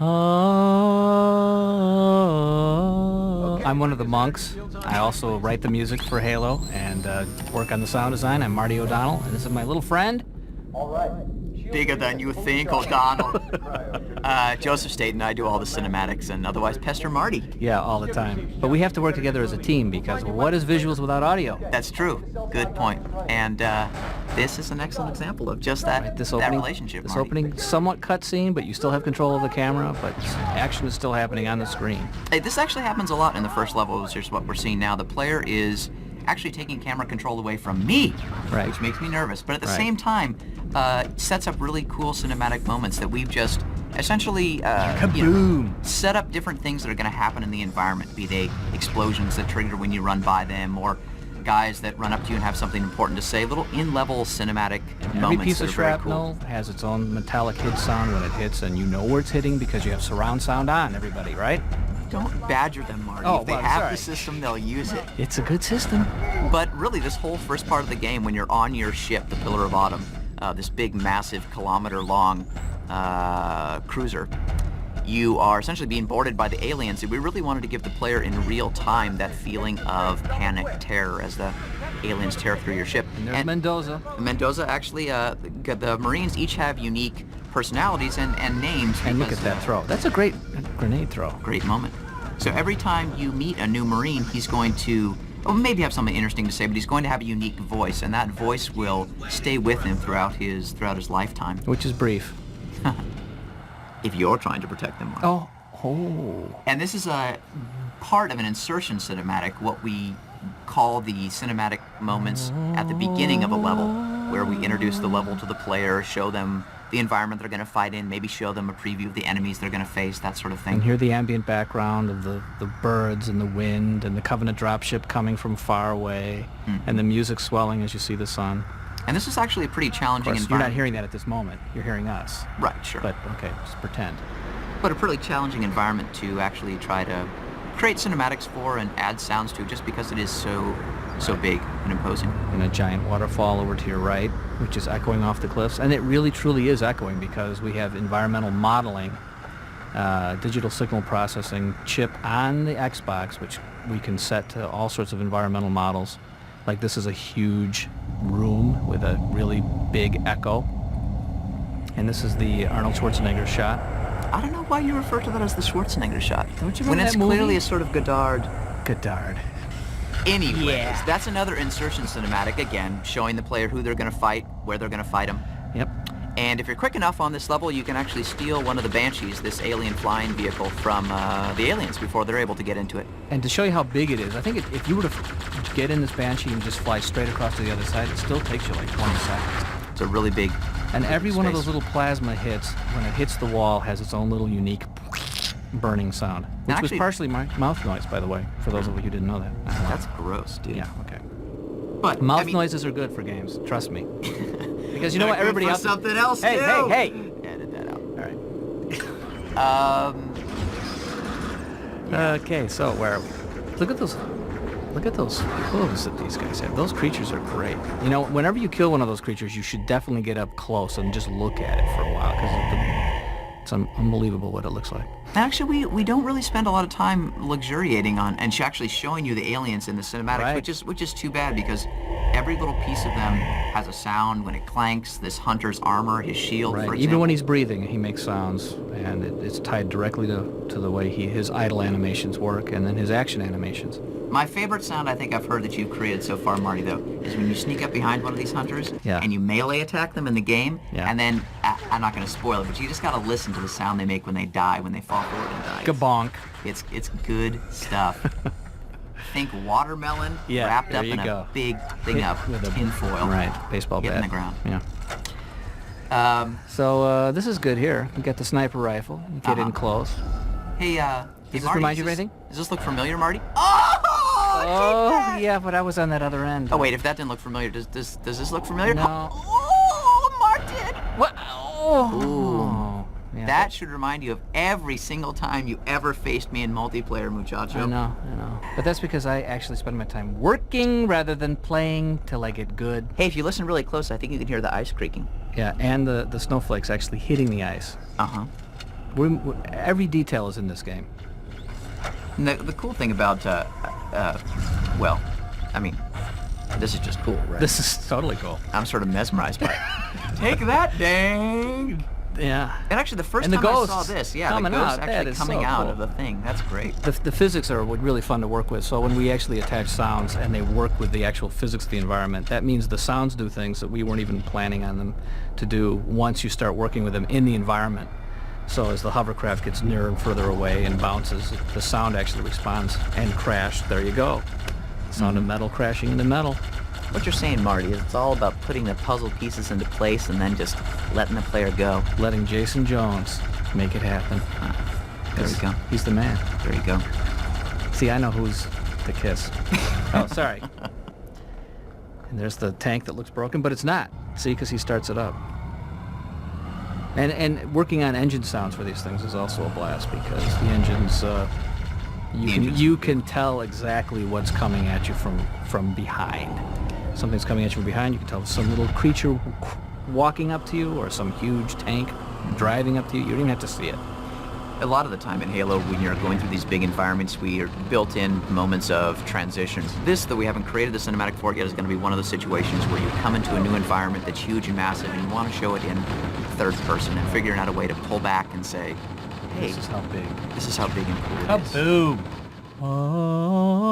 I'm one of the monks. I also write the music for Halo and work on the sound design. I'm Marty O'Donnell, and this is my little friend. Bigger than you think, O'Donnell. Joseph Staten, I do all the cinematics and otherwise pester Marty. Yeah, all the time. But we have to work together as a team because what is visuals without audio? That's true. Good point. And this is an excellent example of just that, Right, that relationship, This Marty. opening, somewhat cutscene, but you still have control of the camera, but action is still happening on the screen. Hey, this actually happens a lot in the first level, which is what we're seeing now. The player is actually taking camera control away from me, Right. which makes me nervous. But at the Right. same time, sets up really cool cinematic moments that we've just essentially set up different things that are going to happen in the environment, be they explosions that trigger when you run by them, or guys that run up to you and have something important to say, little in-level cinematic Every moments piece that of are very shrapnel cool. has its own metallic hit sound when it hits, and you know where it's hitting because you have surround sound on, everybody, right? Don't badger them, Marty. Oh, if they well, have sorry. the system, they'll use it. It's a good system. But really, this whole first part of the game, when you're on your ship, the Pillar of Autumn, this big, massive, kilometer-long cruiser, you are essentially being boarded by the aliens, and we really wanted to give the player in real time that feeling of panic, terror as the aliens tear through your ship. And there's Mendoza. Mendoza, actually, the Marines each have unique personalities and names. And look at because, that throw. That's a great grenade throw. Great moment. So every time you meet a new Marine, he's going to maybe have something interesting to say, but he's going to have a unique voice, and that voice will stay with him throughout his lifetime. Which is brief. If you're trying to protect them. Oh. And this is a part of an insertion cinematic, what we call the cinematic moments at the beginning of a level, where we introduce the level to the player, show them the environment they're going to fight in, maybe show them a preview of the enemies they're going to face, that sort of thing. And hear the ambient background of the birds and the wind and the Covenant dropship coming from far away, and the music swelling as you see the sun. And this is actually a pretty challenging Of course, environment. you're not hearing that at this moment. You're hearing us. Right, sure. But, okay, just pretend. But a pretty challenging environment to actually try to create cinematics for and add sounds to, just because it is so big and imposing. And a giant waterfall over to your right, which is echoing off the cliffs. And it really, truly is echoing because we have environmental modeling, digital signal processing chip on the Xbox, which we can set to all sorts of environmental models. Like this is a huge room with a really big echo. And this is the Arnold Schwarzenegger shot. I don't know why you refer to that as the Schwarzenegger shot. Don't you when remember it's that movie? clearly a sort of Godard. Anyways, Yeah. that's another insertion cinematic, again, showing the player who they're going to fight, where they're going to fight them. Yep. And if you're quick enough on this level, you can actually steal one of the Banshees, this alien flying vehicle, from the aliens before they're able to get into it. And to show you how big it is, I think if you were to get in this Banshee and just fly straight across to the other side, it still takes you like 20 seconds. It's a really big And every one of space. those little plasma hits, when it hits the wall, has its own little unique burning sound. Which was actually- partially my mouth noise, by the way, for those of you who didn't know that. That's gross, dude. Yeah, okay. But Mouth I mean, noises are good for games, trust me. Because you know they're what, good everybody for else... something else Hey, too. hey! Edit that out. All right. Yeah. Okay, so where are we? Look at those hooves that these guys have. Those creatures are great. You know, whenever you kill one of those creatures, you should definitely get up close and just look at it for a while, because it's unbelievable what it looks like. Actually, we don't really spend a lot of time luxuriating on and actually showing you the aliens in the cinematics, Right. which is too bad, because every little piece of them has a sound when it clanks. This hunter's armor, his shield, for Right. example. Even when he's breathing, he makes sounds, and it's tied directly to the way his idle animations work, and then his action animations. My favorite sound I think I've heard that you've created so far, Marty, though, is when you sneak up behind one of these hunters Yeah. and you melee attack them in the game, Yeah. and then, I'm not going to spoil it, but you just got to listen to the sound they make when they die, when they fall forward and die. Kabonk. It's good stuff. Think watermelon Yeah, wrapped there up you in go. a big thing of With a- tinfoil. Right, baseball Hit bat. in the ground. Yeah. So this is good here. You got the sniper rifle. You get in close. Hey, Does this Marty, remind you of does anything? Does this look familiar, Marty? Oh, Oh, yeah, but I was on that other end. Oh wait, if that didn't look familiar, does this look familiar? No. Oh, Martin! What? Oh. Yeah. That should remind you of every single time you ever faced me in multiplayer, muchacho. I know. But that's because I actually spend my time working rather than playing till I get good. Hey, if you listen really close, I think you can hear the ice creaking. Yeah, and the snowflakes actually hitting the ice. Uh-huh. Every detail is in this game. And the cool thing about, well, I mean, this is just cool, right? This is totally cool. I'm sort of mesmerized by it. Take that, dang! Yeah. And actually, the first And the time I ghosts saw this, yeah, the coming ghosts out, that actually is coming so out cool. of the thing. That's great. The physics are really fun to work with. So when we actually attach sounds and they work with the actual physics of the environment, that means the sounds do things that we weren't even planning on them to do once you start working with them in the environment. So as the hovercraft gets nearer and further away and bounces, the sound actually responds. And crash, there you go. The sound of metal crashing into metal. What you're saying, Marty, is it's all about putting the puzzle pieces into place and then just letting the player go. Letting Jason Jones make it happen. There we go. He's the man. There you go. See, I know who's the kiss. Oh, sorry. And there's the tank that looks broken, but it's not. See, because he starts it up. And working on engine sounds for these things is also a blast because the engines, you can tell exactly what's coming at you from behind. Something's coming at you from behind. You can tell if some little creature walking up to you or some huge tank driving up to you. You don't even have to see it. A lot of the time in Halo, when you're going through these big environments, we are built-in moments of transition. This, that we haven't created the cinematic for yet, is going to be one of those situations where you come into a new environment that's huge and massive, and you want to show it in third person and figuring out a way to pull back and say, hey, This is how big. this is how big and cool it is. Kaboom! Oh.